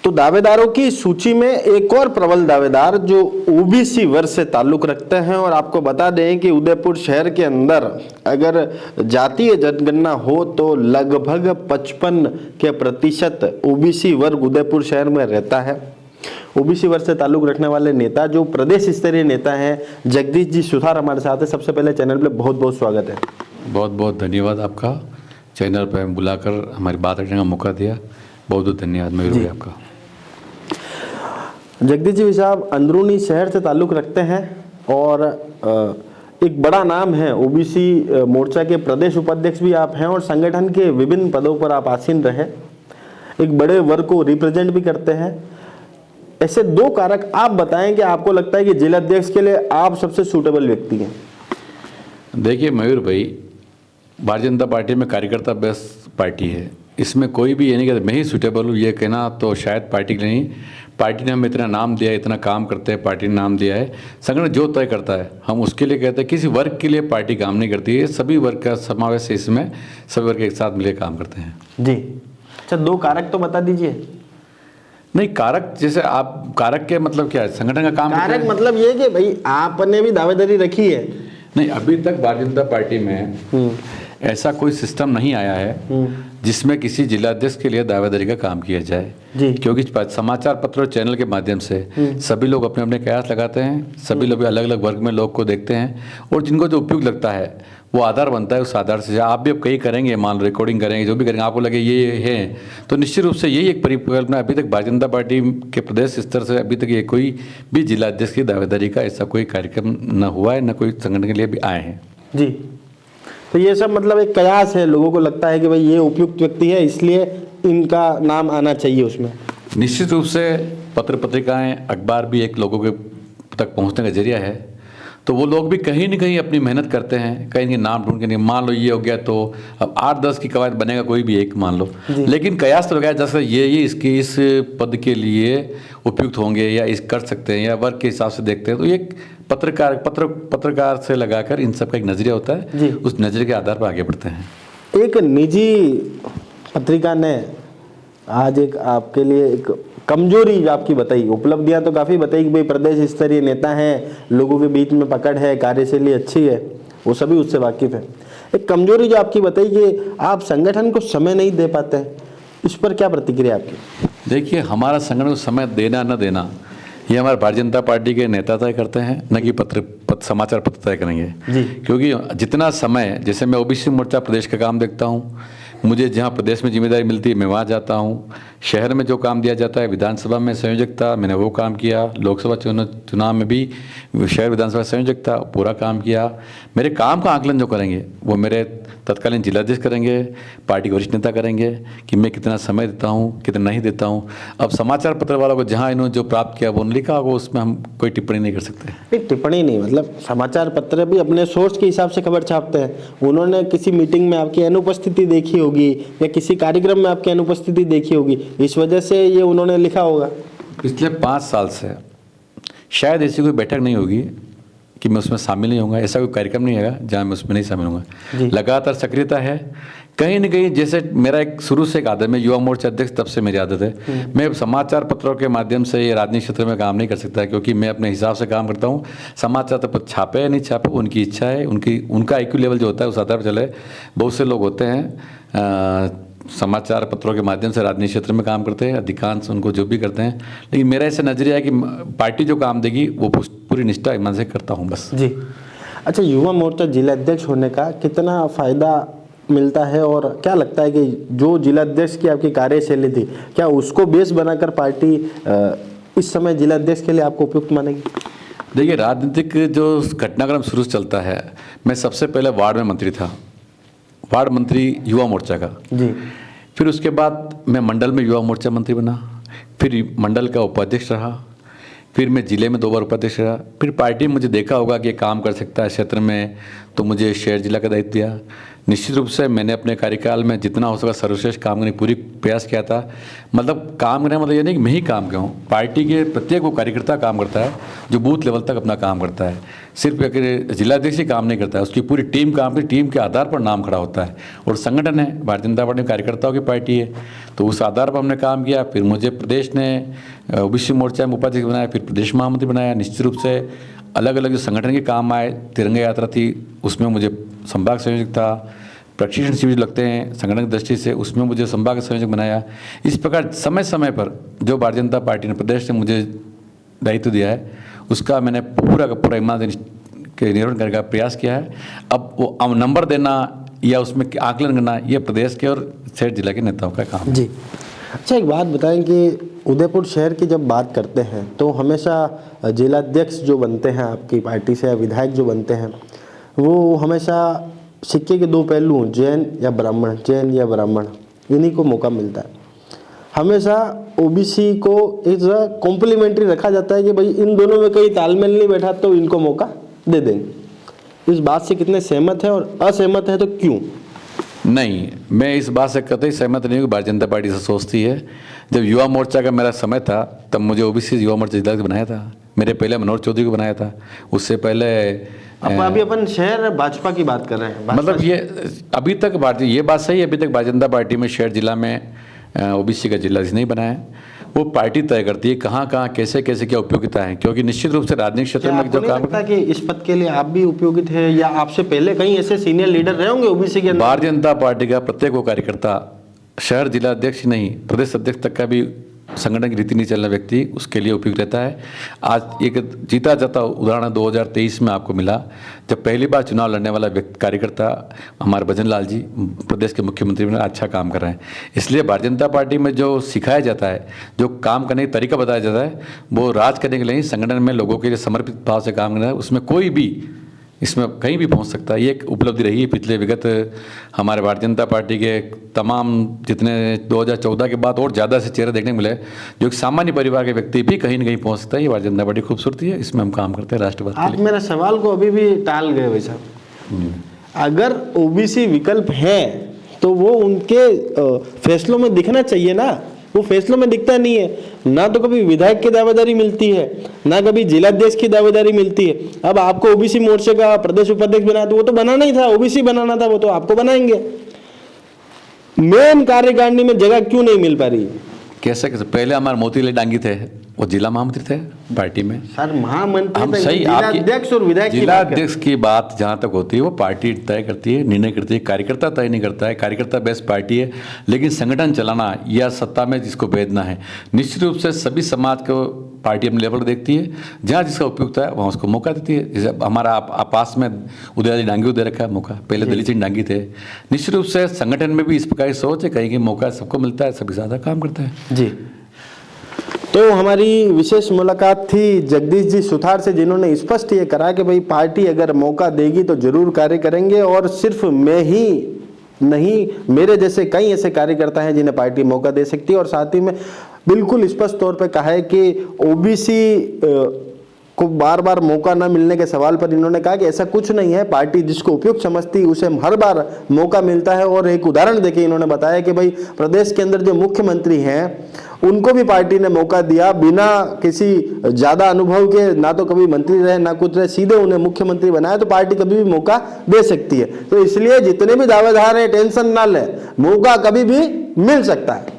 तो दावेदारों की सूची में एक और प्रबल दावेदार जो ओबीसी वर्ग से ताल्लुक रखते हैं, और आपको बता दें कि उदयपुर शहर के अंदर अगर जातीय जनगणना हो तो लगभग 55% ओबीसी वर्ग उदयपुर शहर में रहता है। ओबीसी वर्ग से ताल्लुक रखने वाले नेता जो प्रदेश स्तरीय नेता हैं जगदीश जी सुथार हमारे साथ है। सबसे पहले चैनल पे बहुत बहुत स्वागत है। बहुत बहुत धन्यवाद आपका, चैनल पर बुलाकर हमारी बात रखने का मौका दिया। बहुत बहुत धन्यवाद मयूर भाई आपका। जगदीश जी साहब अंदरूनी शहर से ताल्लुक रखते हैं और एक बड़ा नाम है, ओबीसी मोर्चा के प्रदेश उपाध्यक्ष भी आप हैं और संगठन के विभिन्न पदों पर आप आसीन रहे, एक बड़े वर्ग को रिप्रेजेंट भी करते हैं। ऐसे दो कारक आप बताएं कि आपको लगता है कि जिला अध्यक्ष के लिए आप सबसे सूटेबल व्यक्ति हैं। देखिए मयूर भाई, भारतीय जनता पार्टी में कार्यकर्ता बेस्ट पार्टी है, इसमें कोई भी ये नहीं कहता मैं ही सूटेबल हूँ, ये कहना तो शायद पार्टी के लिए नहीं। पार्टी ने हमें इतना नाम दिया है, इतना काम करते हैं, पार्टी ने नाम दिया है, संगठन जो तय करता है हम उसके लिए कहते हैं। किसी वर्ग के लिए पार्टी काम नहीं करती है, सभी वर्ग का समावेश है इसमें, सभी वर्ग एक साथ मिलकर काम करते हैं जी। अच्छा, दो कारक तो बता दीजिए। नहीं, कारक जैसे आप कारक के मतलब क्या है, संगठन का काम कारक मतलब ये कि भाई आपने भी दावेदारी रखी है। नहीं, अभी तक भारतीय जनता पार्टी में ऐसा कोई सिस्टम नहीं आया है जिसमें किसी जिलाध्यक्ष के लिए दावेदारी का काम किया जाए जी। क्योंकि समाचार पत्र और चैनल के माध्यम से सभी लोग अपने अपने कयास लगाते हैं, सभी लोग अलग अलग वर्ग में लोग को देखते हैं और जिनको जो उपयुक्त लगता है वो आधार बनता है। उस आधार से आप भी अब कई करेंगे, मान लो रिकॉर्डिंग करेंगे, जो भी करेंगे, आपको लगे ये है तो निश्चित रूप से यही एक परिकल्पना। अभी तक भारतीय जनता पार्टी के प्रदेश स्तर से अभी तक ये कोई भी जिलाध्यक्ष की दावेदारी का ऐसा कोई कार्यक्रम न हुआ है, न कोई संगठन के लिए भी आए हैं जी। तो ये सब मतलब एक कयास है, लोगों को लगता है कि भाई ये उपयुक्त व्यक्ति है इसलिए इनका नाम आना चाहिए उसमें। निश्चित रूप से पत्र पत्रिकाएं, अखबार भी एक लोगों के तक पहुंचने का जरिया है, तो वो लोग भी कहीं न कहीं अपनी मेहनत करते हैं, कहीं ना नाम ढूंढ के नहीं। मान लो ये हो गया तो अब 8-10 की कवायद बनेगा कोई भी एक, मान लो, लेकिन कयास तो लगाया जैसे ये इसके इस पद के लिए उपयुक्त होंगे या इस कर सकते हैं या वर्ग के हिसाब से देखते हैं, तो ये पत्रकार से लगाकर इन सब का एक नजरिया होता है, उस नजरिए के आधार पर आगे बढ़ते हैं। एक निजी पत्रिका ने आज एक आपके लिए एक कमजोरी आपकी बताई, उपलब्धियां तो काफ़ी बताई कि भाई प्रदेश स्तरीय नेता हैं, लोगों के बीच में पकड़ है, कार्यशैली अच्छी है, वो सभी उससे वाकिफ है। एक कमजोरी जो आपकी बताई कि आप संगठन को समय नहीं दे पाते हैं, इस पर क्या प्रतिक्रिया आपकी? देखिए, हमारा संगठन को समय देना न देना ये हमारे भारतीय जनता पार्टी के नेता तय करते हैं, न कि समाचार पत्र तय करेंगे जी। क्योंकि जितना समय, जैसे मैं ओबीसी मोर्चा प्रदेश का काम देखता हूँ, मुझे जहाँ प्रदेश में जिम्मेदारी मिलती है मैं वहाँ जाता हूँ। शहर में जो काम दिया जाता है, विधानसभा में संयोजकता, मैंने वो काम किया। लोकसभा चुनाव में भी शहर विधानसभा संयोजकता, पूरा काम किया। मेरे काम का आकलन जो करेंगे वो मेरे तत्कालीन जिलाध्यक्ष करेंगे, पार्टी के वरिष्ठ नेता करेंगे कि मैं कितना समय देता हूँ, कितना नहीं देता हूँ। अब समाचार पत्र वालों को जहाँ इन्होंने जो प्राप्त किया वो लिखा होगा, उसमें हम कोई टिप्पणी नहीं कर सकते। नहीं, टिप्पणी नहीं, मतलब समाचार पत्र भी अपने सोर्स के हिसाब से खबर छापते हैं। उन्होंने किसी मीटिंग में आपकी अनुपस्थिति देखी होगी या किसी कार्यक्रम में आपकी अनुपस्थिति देखी होगी, इस वजह से ये उन्होंने लिखा होगा। पिछले 5 साल से शायद ऐसी कोई बैठक नहीं होगी कि मैं उसमें शामिल नहीं होऊंगा, ऐसा कोई कार्यक्रम नहीं होगा जहाँ मैं उसमें नहीं शामिल होऊंगा। लगातार सक्रियता है, कहीं न कहीं जैसे मेरा एक शुरू से एक आदत है, मैं युवा मोर्चा अध्यक्ष तब से मेरी आदत है, मैं समाचार पत्रों के माध्यम से ये राजनीतिक क्षेत्र में काम नहीं कर सकता क्योंकि मैं अपने हिसाब से काम करता हूँ। समाचार पत्र छापे या नहीं छापे उनकी इच्छा है, उनका IQ लेवल जो होता है उस आधार पर चले। बहुत से लोग होते हैं समाचार पत्रों के माध्यम से राजनीतिक क्षेत्र में काम करते हैं, अधिकांश उनको जो भी करते हैं, लेकिन मेरा ऐसा नजरिया है कि पार्टी जो काम देगी वो पूरी निष्ठा ईमान से करता हूँ बस जी। अच्छा, युवा मोर्चा जिलाध्यक्ष होने का कितना फायदा मिलता है और क्या लगता है कि जो जिलाध्यक्ष की आपकी कार्यशैली थी, क्या उसको बेस बनाकर पार्टी इस समय जिलाध्यक्ष के लिए आपको उपयुक्त मानेगी? देखिए, राजनीतिक जो घटनाक्रम शुरू से चलता है, मैं सबसे पहले वार्ड में मंत्री था, वार्ड मंत्री युवा मोर्चा का जी। फिर उसके बाद मैं मंडल में युवा मोर्चा मंत्री बना, फिर मंडल का उपाध्यक्ष रहा, फिर मैं जिले में 2 बार उपाध्यक्ष रहा। फिर पार्टी ने मुझे देखा होगा कि काम कर सकता है क्षेत्र में, तो मुझे शहर जिला का दायित्व दिया। निश्चित रूप से मैंने अपने कार्यकाल में जितना हो सका सर्वश्रेष्ठ काम करने की पूरी प्रयास किया था। मतलब काम करने मतलब ये नहीं कि मैं ही काम किया हूँ, पार्टी के प्रत्येक वो कार्यकर्ता काम करता है जो बूथ लेवल तक अपना काम करता है। सिर्फ एक जिलाध्यक्ष ही काम नहीं करता है, उसकी पूरी टीम काम करती, टीम के आधार पर नाम खड़ा होता है। और संगठन है, भारतीय जनता पार्टी कार्यकर्ताओं की पार्टी है, तो उस आधार पर हमने काम किया। फिर मुझे प्रदेश ने ओबीसी मोर्चा में उपाध्यक्ष बनाया, फिर प्रदेश महामंत्री बनाया। निश्चित रूप से अलग अलग जो संगठन के काम आए, तिरंगा यात्रा थी उसमें मुझे संभाग संयोजक था, प्रशिक्षण शिविर लगते हैं संगठन की दृष्टि से, उसमें मुझे संभाग संयोजक बनाया। इस प्रकार समय समय पर जो भारतीय जनता पार्टी ने प्रदेश ने मुझे दायित्व दिया है उसका मैंने पूरा का पूरा ईमानदारी के निर्वहन करने का प्रयास किया है। अब वो नंबर देना या उसमें आकलन करना ये प्रदेश के और शहर जिला के नेताओं का काम है। जी, अच्छा एक बात बताएं कि उदयपुर शहर की जब बात करते हैं तो हमेशा जिलाध्यक्ष जो बनते हैं आपकी पार्टी से या विधायक जो बनते हैं वो हमेशा सिक्के के दो पहलू, जैन या ब्राह्मण, इन्हीं को मौका मिलता है। हमेशा ओबीसी को एक कॉम्प्लीमेंट्री रखा जाता है कि भाई इन दोनों में कहीं तालमेल नहीं बैठा तो इनको मौका दे देंगे। इस बात से कितने सहमत हैं और असहमत है तो क्यों? नहीं, मैं इस बात से कतई सहमत नहीं हूँ कि भारतीय जनता पार्टी से सोचती है। जब युवा मोर्चा का मेरा समय था तब मुझे ओबीसी युवा मोर्चा जिला बनाया था, मेरे पहले मनोहर चौधरी को बनाया था, उससे पहले अभी अपन शहर भाजपा की बात कर रहे हैं। मतलब ये अभी तक भारतीय, ये बात सही है, अभी तक भारतीय जनता पार्टी में शहर जिला में ओबीसी का जिला नहीं बनाया है। वो पार्टी तय करती है कहाँ कहाँ कैसे कैसे क्या उपयोगिता है, क्योंकि निश्चित रूप से राजनीतिक क्षेत्र में जो काम लगता है कि इस पद के लिए आप भी उपयोगित है या आपसे पहले कहीं ऐसे सीनियर लीडर रहे होंगे ओबीसी के अंदर? भारतीय जनता पार्टी का प्रत्येक वो कार्यकर्ता, शहर जिला अध्यक्ष नहीं प्रदेश अध्यक्ष तक का भी संगठन की रीति नहीं चलने व्यक्ति उसके लिए उपयुक्त रहता है। आज एक जीता जाता उदाहरण 2023 में आपको मिला, जब पहली बार चुनाव लड़ने वाला कार्यकर्ता हमारे भजन लाल जी प्रदेश के मुख्यमंत्री में अच्छा काम कर रहे हैं। इसलिए भारतीय जनता पार्टी में जो सिखाया जाता है, जो काम करने का तरीका बताया जाता है, वो राज करने के लिए संगठन में लोगों के लिए समर्पित भाव से काम करना है। उसमें कोई भी इसमें कहीं भी पहुंच सकता है। ये एक उपलब्धि रही है पिछले विगत हमारे भारतीय जनता पार्टी के तमाम जितने 2014 के बाद और ज़्यादा से चेहरे देखने को मिले, जो एक सामान्य परिवार के व्यक्ति भी कहीं ना कहीं पहुंच सकता है। ये भारतीय जनता पार्टी की खूबसूरती है, इसमें हम काम करते हैं राष्ट्रवाद के लिए। आप मेरा सवाल को अभी भी टाल गए भाई साहब। अगर ओबीसी विकल्प है तो वो उनके फैसलों में दिखना चाहिए ना, वो फैसलों में दिखता नहीं है। ना तो कभी विधायक की दावेदारी मिलती है, ना कभी जिलाध्यक्ष की दावेदारी मिलती है। अब आपको ओबीसी मोर्चे का प्रदेश उपाध्यक्ष बनाया तो वो तो बनाना ही था, ओबीसी बनाना था, वो तो आपको बनाएंगे। मेन कार्यकारिणी में जगह क्यों नहीं मिल पा रही है? कैसे पहले हमारे मोतीलाल डांगी थे, वो जिला महामंत्री थे पार्टी में। सर महामंत्री हम सही, जिलाध्यक्ष और विधायक जिलाध्यक्ष की बात जहाँ तक होती है वो पार्टी तय करती है, निर्णय करती है, कार्यकर्ता तय नहीं करता है। कार्यकर्ता बेस्ट पार्टी है, लेकिन संगठन चलाना या सत्ता में जिसको भेजना है, निश्चित रूप से सभी समाज को पार्टी अपने लेवल पर देखती है। जहाँ जिसका उपयुक्त है वहाँ उसको मौका देती है। जैसे हमारा आपास में उदयलाल डांगी को दे रखा है मौका, पहले दलीप सिंह डांगी थे। निश्चित रूप से संगठन में भी इस प्रकार की सोच है, कहीं मौका सबको मिलता है, सभी ज़्यादा काम करता है। जी, तो हमारी विशेष मुलाकात थी जगदीश जी सुथार से, जिन्होंने स्पष्ट ये करा कि भाई पार्टी अगर मौका देगी तो जरूर कार्य करेंगे, और सिर्फ मैं ही नहीं, मेरे जैसे कई ऐसे कार्यकर्ता हैं जिन्हें पार्टी मौका दे सकती है। और साथ ही में बिल्कुल स्पष्ट तौर पे कहा है कि ओबीसी को बार बार मौका न मिलने के सवाल पर इन्होंने कहा कि ऐसा कुछ नहीं है, पार्टी जिसको उपयुक्त समझती है उसे हर बार मौका मिलता है। और एक उदाहरण देके इन्होंने बताया कि भाई प्रदेश के अंदर जो मुख्यमंत्री हैं उनको भी पार्टी ने मौका दिया बिना किसी ज्यादा अनुभव के, ना तो कभी मंत्री रहे ना कुछ रहे, सीधे उन्हें मुख्यमंत्री बनाया, तो पार्टी कभी भी मौका दे सकती है। तो इसलिए जितने भी दावेदार हैं टेंशन ना लें, मौका कभी भी मिल सकता है।